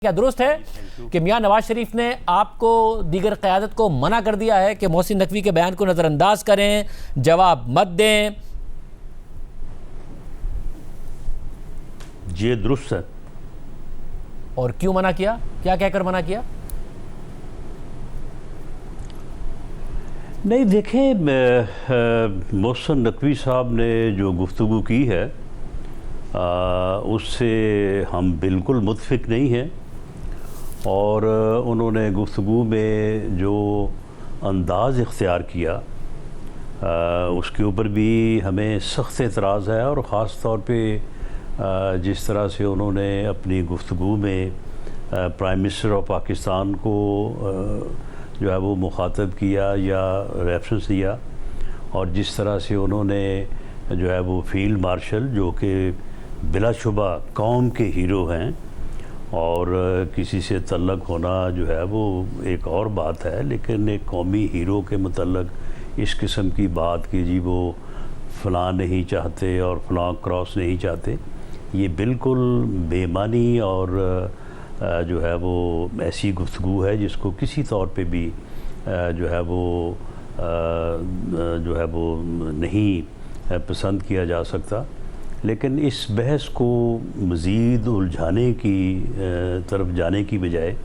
क्या दुरुस्त है कि मियां नवाज शरीफ ने आपको दीगर क़यादत को मना कर दिया है कि मोहसिन नकवी के बयान को नज़रअंदाज करें, जवाब मत दें? ये दुरुस्त है। और क्यों मना किया? क्या कहकर मना किया? नहीं, देखें, मोहसिन नकवी साहब ने जो गुफ्तगू की है उससे हम बिल्कुल मुत्फिक नहीं हैं। और उन्होंने गुफ्तगू में जो अंदाज़ इख्तियार किया उसके ऊपर भी हमें सख्त एतराज़ है। और ख़ास तौर पे जिस तरह से उन्होंने अपनी गुफ्तगू में प्राइम मिनिस्टर ऑफ पाकिस्तान को जो है वो मुखातब किया या रेफरेंस दिया, और जिस तरह से उन्होंने जो है वो फील्ड मार्शल जो कि बिलाशुबा कौम के हीरो हैं और किसी से तल्लक होना जो है वो एक और बात है, लेकिन एक कौमी हीरो के मुतल्लक इस किस्म की बात कि जी वो फ़लाँ नहीं चाहते और फ़लाँ क्रॉस नहीं चाहते, ये बिल्कुल बेमानी और जो है वो ऐसी गुफ्तगू है जिसको किसी तौर पे भी जो है वो नहीं पसंद किया जा सकता। लेकिन इस बहस को मज़ीद उलझाने की तरफ जाने की बजाय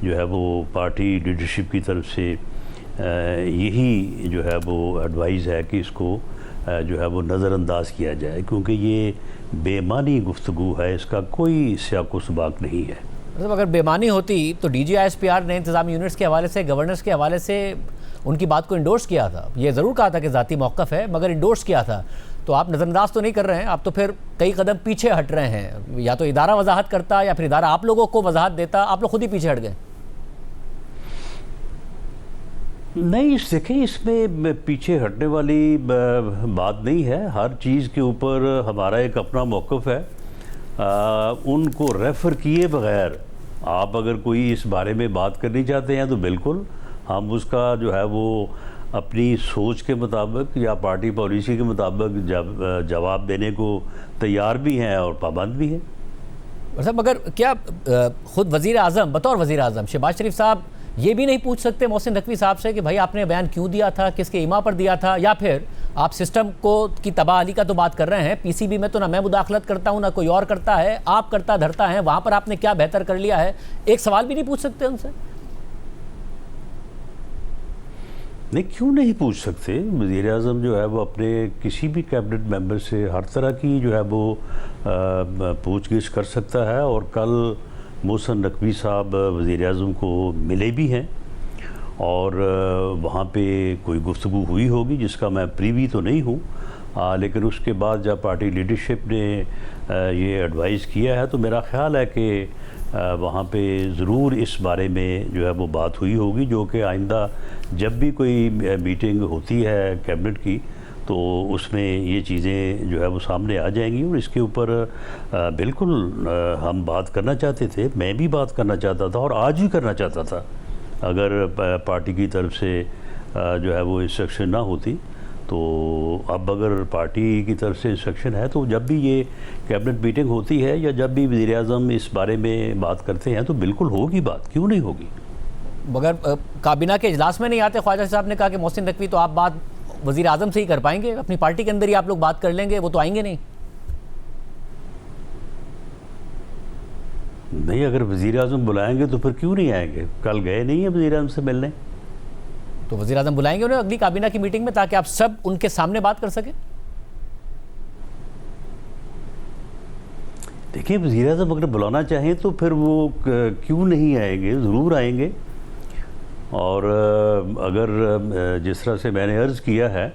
जो है वो पार्टी लीडरशिप की तरफ से यही जो है वो एडवाइस है कि इसको जो है वो नज़रअंदाज किया जाए, क्योंकि ये बेमानी गुफ्तगू है, इसका कोई सियाक़ो सबाक़ नहीं है। मतलब अगर बेमानी होती तो DGISPR ने इंतज़ामी यूनिट्स के हवाले से, गवर्नर्स के हवाले से उनकी बात को इंडोर्स किया था। ये ज़रूर कहा था कि ज़ाती मौक़िफ़ है, मगर इंडोर्स किया था। तो आप नज़रअंदाज तो नहीं कर रहे हैं, आप तो फिर कई कदम पीछे हट रहे हैं। या तो इदारा वजाहत करता या फिर इदारा आप लोगों को वजाहत देता, आप लोग खुद ही पीछे हट गए। नहीं, देखें, इसमें पीछे हटने वाली बात नहीं है। हर चीज़ के ऊपर हमारा एक अपना मौक़िफ़ है। उनको रेफ़र किए बग़ैर आप अगर कोई इस बारे में बात करनी चाहते हैं तो बिल्कुल हम उसका जो है वो अपनी सोच के मुताबिक या पार्टी पॉलिसी के मुताबिक जवाब देने को तैयार भी हैं और पाबंद भी हैं। मतलब मगर क्या ख़ुद वज़ीर आज़म, बतौर वज़ीर आज़म शहबाज शरीफ साहब ये भी नहीं पूछ सकते मोहसिन नकवी साहब से कि भाई आपने बयान क्यों दिया था, किसके ईमा पर दिया था? या फिर आप सिस्टम को की तबाही का तो बात कर रहे हैं, PCB में तो ना मैं मुदाखलत करता हूँ ना कोई और करता है, आप करता धरता है, वहाँ पर आपने क्या बेहतर कर लिया है? एक सवाल भी नहीं पूछ सकते उनसे? नहीं, क्यों नहीं पूछ सकते? वज़ीर आज़म जो है वो अपने किसी भी कैबिनेट मेंबर से हर तरह की जो है वो पूछ-गिछ कर सकता है। और कल मोहसिन नकवी साहब वज़ीर आज़म को मिले भी हैं और वहाँ पे कोई गुफ्तगू हुई होगी जिसका मैं प्रीवी तो नहीं हूँ, लेकिन उसके बाद जब पार्टी लीडरशिप ने ये एडवाइस किया है तो मेरा ख़्याल है कि वहाँ पे ज़रूर इस बारे में जो है वो बात हुई होगी, जो कि आइंदा जब भी कोई मीटिंग होती है कैबिनेट की तो उसमें ये चीज़ें जो है वो सामने आ जाएंगी। और इसके ऊपर बिल्कुल हम बात करना चाहते थे, मैं भी बात करना चाहता था और आज भी करना चाहता था अगर पार्टी की तरफ से जो है वो इंस्ट्रक्शन ना होती। तो अब अगर पार्टी की तरफ से इंस्ट्रक्शन है तो जब भी ये कैबिनेट मीटिंग होती है या जब भी वज़ीर आज़म इस बारे में बात करते हैं तो बिल्कुल होगी बात, क्यों नहीं होगी? मगर काबीना के इजलास में नहीं आते? ख्वाजा साहब ने कहा कि मोहसिन नकवी तो आप बात वज़ीर आज़म से ही कर पाएंगे, अपनी पार्टी के अंदर ही आप लोग बात कर लेंगे, वो तो आएंगे नहीं। नहीं, अगर वज़ीर आज़म बुलाएंगे तो फिर क्यों नहीं आएंगे? कल गए नहीं है वज़ीर आज़म से मिलने, तो वज़ीर आज़म बुलाएंगे उन्हें अगली काबीना की मीटिंग में ताकि आप सब उनके सामने बात कर सकें। देखिए, वज़ीर आज़म अगर बुलाना चाहें तो फिर वो क्यों नहीं आएंगे? ज़रूर आएंगे। और अगर जिस तरह से मैंने अर्ज़ किया है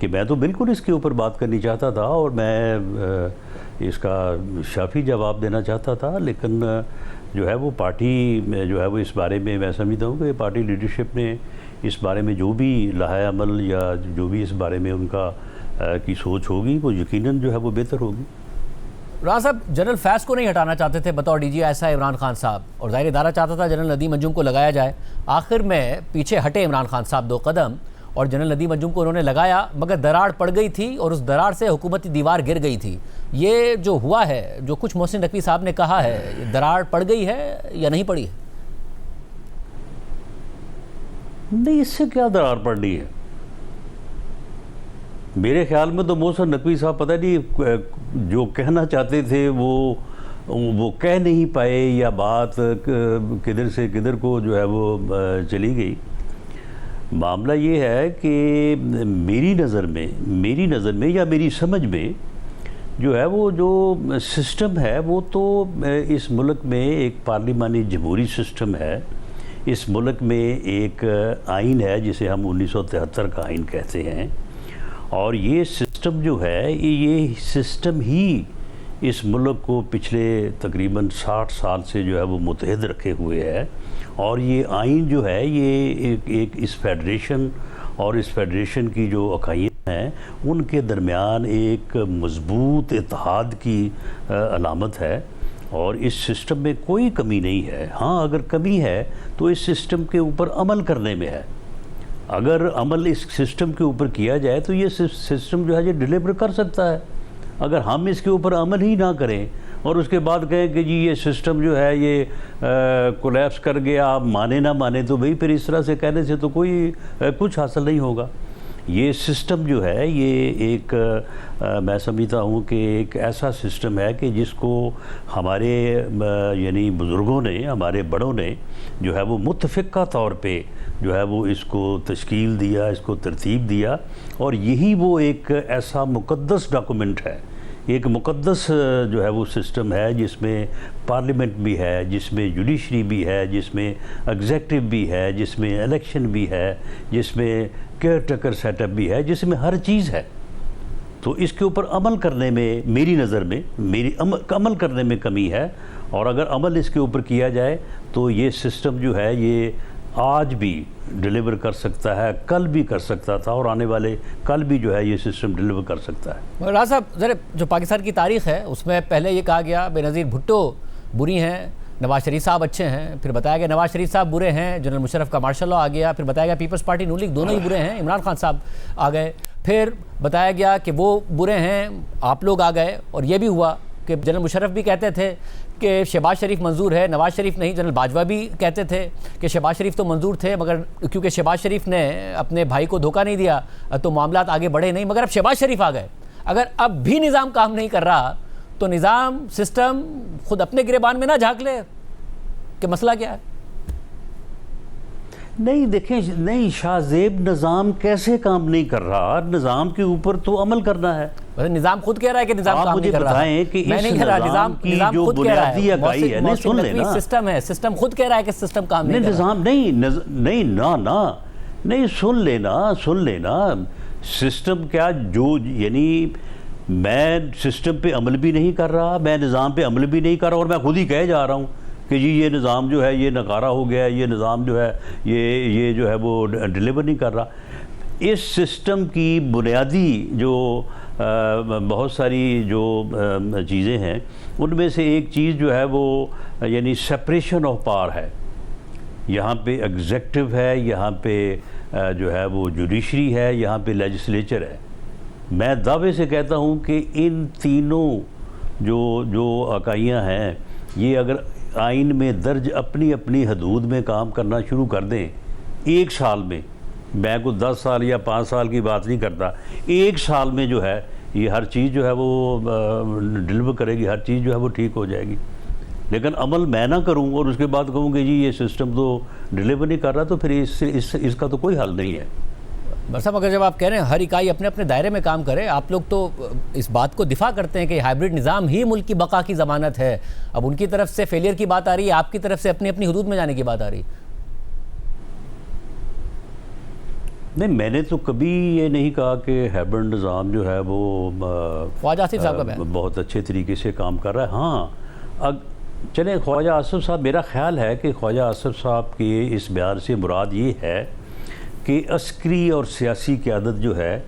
कि मैं तो बिल्कुल इसके ऊपर बात करनी चाहता था और मैं इसका शाफी जवाब देना चाहता था, लेकिन जो है वो पार्टी में जो है वो इस बारे में मैं समझता हूँ कि पार्टी लीडरशिप ने इस बारे में जो भी लाहे अमल या जो भी इस बारे में उनका की सोच होगी वो यकीनन जो है वो बेहतर होगी। राना साहब, जनरल फैज़ को नहीं हटाना चाहते थे बतौर DGI इमरान खान साहब, और ज़ाहिर इदारा चाहता था जनरल नदीम अंजुम को लगाया जाए। आखिर में पीछे हटे इमरान खान साहब 2 कदम और जनरल नदीम अंजुम को उन्होंने लगाया, मगर दरार पड़ गई थी और उस दरार से हुकूमती दीवार गिर गई थी। ये जो हुआ है, जो कुछ मोहसिन नकवी साहब ने कहा है, दरार पड़ गई है या नहीं पड़ी है? नहीं, इससे क्या दरार पड़नी है? मेरे ख्याल में तो मोहसिन नकवी साहब पता नहीं जो कहना चाहते थे वो कह नहीं पाए, या बात किधर से किधर को जो है वो चली गई। मामला ये है कि मेरी नज़र में या मेरी समझ में जो है वो जो सिस्टम है वो तो इस मुल्क में एक पार्लिमानी जमहूरी सिस्टम है। इस मुल्क में एक आइन है जिसे हम 1973 का आइन कहते हैं, और ये सिस्टम जो है ये सिस्टम ही इस मुल्क को पिछले तकरीबन 60 साल से जो है वो मुतहद रखे हुए है। और ये आइन जो है ये एक इस फेडरेशन और इस फेडरेशन की जो इकाइयाँ हैं उनके दरमियान एक मजबूत इत्तेहाद की अलामत है, और इस सिस्टम में कोई कमी नहीं है। हाँ, अगर कमी है तो इस सिस्टम के ऊपर अमल करने में है। अगर अमल इस सिस्टम के ऊपर किया जाए तो ये सिस्टम जो है ये डिलीवर कर सकता है। अगर हम इसके ऊपर अमल ही ना करें और उसके बाद कहें कि जी ये सिस्टम जो है ये कोलैप्स कर गया, आप माने ना माने, तो भाई फिर इस तरह से कहने से तो कोई कुछ हासिल नहीं होगा। ये सिस्टम जो है ये एक मैं समझता हूँ कि एक ऐसा सिस्टम है कि जिसको हमारे यानी बुज़ुर्गों ने, हमारे बड़ों ने जो है वो मुत्तफ़िक़ा तौर पे जो है वो इसको तश्कील दिया, इसको तरतीब दिया, और यही वो एक ऐसा मुक़द्दस डॉक्यूमेंट है, एक मुक़द्दस जो है वो सिस्टम है जिसमें पार्लियामेंट भी है, जिसमें जुडिशरी भी है, जिसमें एग्जेक्टिव भी है, जिसमें इलेक्शन भी है, जिसमें केयर टेकर सेटअप भी है, जिसमें हर चीज़ है। तो इसके ऊपर अमल करने में मेरी नज़र में अमल करने में कमी है, और अगर अमल इसके ऊपर किया जाए तो ये सिस्टम जो है ये आज भी डिलीवर कर सकता है, कल भी कर सकता था, और आने वाले कल भी जो है ये सिस्टम डिलीवर कर सकता है। राज साहब, ज़रा जो पाकिस्तान की तारीख़ है उसमें पहले ये कहा गया बेनज़ीर भुट्टो बुरी हैं, नवाज शरीफ साहब अच्छे हैं, फिर बताया गया नवाज शरीफ साहब बुरे हैं, जनरल मुशर्रफ का मार्शल लॉ आ गया, फिर बताया गया पीपल्स पार्टी नून लीग दोनों ही बुरे हैं, इमरान खान साहब आ गए, फिर बताया गया कि वो बुरे हैं, आप लोग आ गए, और ये भी हुआ कि जनरल मुशर्रफ भी कहते थे कि शहबाज शरीफ मंजूर है, नवाज शरीफ नहीं। जनरल बाजवा भी कहते थे कि शहबाज शरीफ तो मंजूर थे, मगर क्योंकि शहबाज शरीफ ने अपने भाई को धोखा नहीं दिया तो मामलात आगे बढ़े नहीं। मगर अब शहबाज शरीफ आ गए, अगर अब भी निज़ाम काम नहीं कर रहा तो निज़ाम सिस्टम खुद अपने गिरेबान में ना झांक ले कि मसला क्या है? नहीं, देखें, नहीं, शाहजेब निज़ाम कैसे काम नहीं कर रहा? निज़ाम के ऊपर तो अमल करना है। निज़ाम खुद कह रहा है कि निज़ाम काम नहीं कर रहा। आप मुझे बताएं कि इस निज़ाम की जो बुनियादी इकाई है, नहीं, सुन लेना, सिस्टम है, सिस्टम खुद कह रहा है कि सिस्टम काम नहीं कर रहा। निज़ाम नहीं, सुन लेना, सिस्टम क्या, जो यानी मैं सिस्टम पे अमल भी नहीं कर रहा, मैं निज़ाम पे अमल भी नहीं कर रहा, और मैं खुद ही कह जा रहा हूँ कि जी ये निज़ाम जो है ये नकारा हो गया, ये निज़ाम जो है ये जो है वो डिलीवर नहीं कर रहा। इस सिस्टम की बुनियादी जो बहुत सारी जो चीज़ें हैं उनमें से एक चीज़ जो है वो यानी सेपरेशन ऑफ पावर है। यहाँ पे एग्जेक्टिव है, यहाँ पे जो है वो जुडिशरी है, यहाँ पे लेजिस्लेचर है। मैं दावे से कहता हूँ कि इन तीनों जो इकाइयाँ हैं ये अगर आइन में दर्ज अपनी अपनी हदूद में काम करना शुरू कर दें, एक साल में, मैं को 10 साल या 5 साल की बात नहीं करता, एक साल में जो है ये हर चीज़ जो है वो डिलीवर करेगी, हर चीज़ जो है वो ठीक हो जाएगी। लेकिन अमल मैं ना करूं और उसके बाद कहूँ कि जी ये सिस्टम तो डिलीवर नहीं कर रहा, तो फिर इसका तो कोई हल नहीं है। साहब, अगर जब आप कह रहे हैं हर इकाई अपने अपने दायरे में काम करे, आप लोग तो इस बात को दिफा करते हैं कि हाइब्रिड निज़ाम ही मुल्क की बका की ज़मानत है। अब उनकी तरफ से फेलियर की बात आ रही है, आपकी तरफ से अपनी अपनी हुदूद में जाने की बात आ रही है। नहीं, मैंने तो कभी ये नहीं कहा कि हाइब्रिड निज़ाम जो है वो ख्वाजा आसिफ साहब का बहुत अच्छे तरीके से काम कर रहा है। हाँ, अब चलें, ख्वाजा आसिफ साहब, मेरा ख्याल है कि ख्वाजा आसिफ साहब के इस बयान से मुराद ये है कि अस्करी और सियासी क़यादत जो है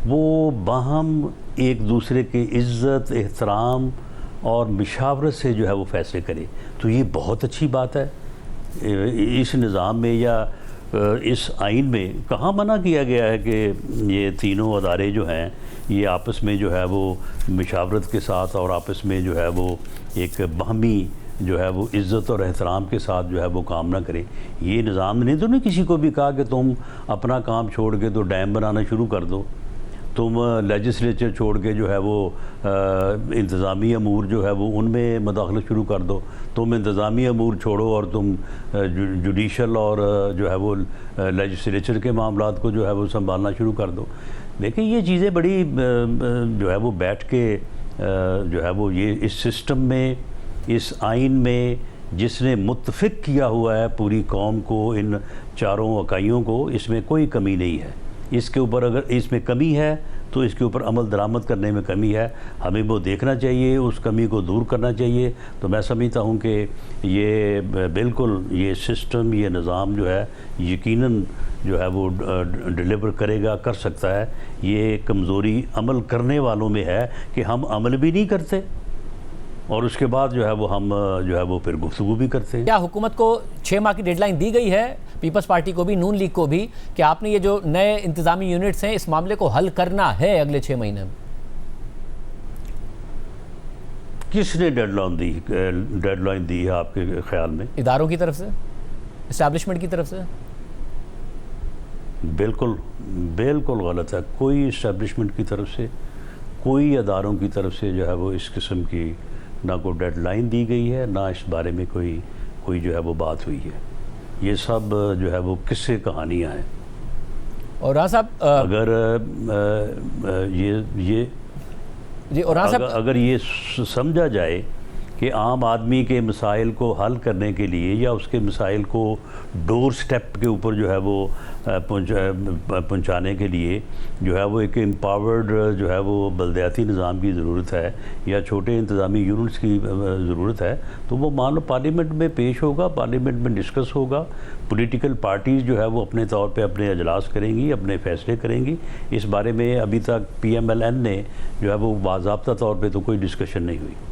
वो बाहम एक दूसरे के इज़्ज़त, एहतराम और मशावरत से जो है वो फ़ैसले करे। तो ये बहुत अच्छी बात है इस निज़ाम में, या इस आइन में कहाँ मना किया गया है कि ये तीनों अदारे जो हैं ये आपस में जो है वो मशावरत के साथ और आपस में जो है वो एक बाहमी जो है वो इज़्ज़त और एहतराम के साथ जो है वो काम ना करें। ये निज़ाम ने तो नहीं किसी को भी कहा कि तुम अपना काम छोड़ के तो डैम बनाना शुरू कर दो, तुम लेजिस्लेचर छोड़ के जो है वो इंतज़ामी अमूर जो है वो उनमें मदाखलत शुरू कर दो, तुम इंतज़ामी अमूर छोड़ो और तुम जुडिशल और जो है वो लेजिस्लेचर के मामलात को जो है वो संभालना शुरू कर दो। देखिए ये चीज़ें बड़ी जो है वो बैठ के जो है वो ये इस सिस्टम में, इस आइन में जिसने मुत्तफ़िक किया हुआ है पूरी कौम को, इन चारों इकाइयों को, इसमें कोई कमी नहीं है। इसके ऊपर अगर इसमें कमी है तो इसके ऊपर अमल दरामद करने में कमी है, हमें वो देखना चाहिए, उस कमी को दूर करना चाहिए। तो मैं समझता हूँ कि ये बिल्कुल ये सिस्टम, ये निज़ाम जो है यकीनन जो है वो डिलीवर करेगा, कर सकता है। ये कमज़ोरी अमल करने वालों में है कि हम अमल भी नहीं करते और उसके बाद जो है वो हम जो है वो फिर गुफ्तगू भी करते हैं। क्या हुकूमत को 6 माह की डेडलाइन दी गई है, पीपल्स पार्टी को भी, नून लीग को भी, कि आपने ये जो नए इंतजामी यूनिट्स हैं इस मामले को हल करना है अगले 6 महीने में? किसने डेडलाइन दी है आपके ख्याल में? इदारों की तरफ से, इस्टेब्लिशमेंट की तरफ से? बिल्कुल बिल्कुल गलत है। कोई इस्टेब्लिशमेंट की तरफ से, कोई अदारों की तरफ से जो है वो इस किस्म की ना कोई डेडलाइन दी गई है, ना इस बारे में कोई जो है वो बात हुई है। ये सब जो है वो किस्से कहानियाँ हैं। और राणा साहब अगर ये जी, और राणा साहब अगर ये समझा जाए कि आम आदमी के मसाइल को हल करने के लिए या उसके मसाइल को डोर स्टेप के ऊपर जो है वो पहुंचाने के लिए जो है वो एक एम्पावर्ड जो है वो बलदियाती निज़ाम की ज़रूरत है या छोटे इंतज़ामी यूनिट्स की ज़रूरत है, तो वो मान लो पार्लियामेंट में पेश होगा, पार्लियामेंट में डिस्कस होगा, पॉलिटिकल पार्टीज़ जो है वो अपने तौर पे अपने अजलास करेंगी, अपने फ़ैसले करेंगी। इस बारे में अभी तक PMLN ने जो है वो बाज़ाब्ता तौर पे तो कोई डिस्कशन नहीं हुई।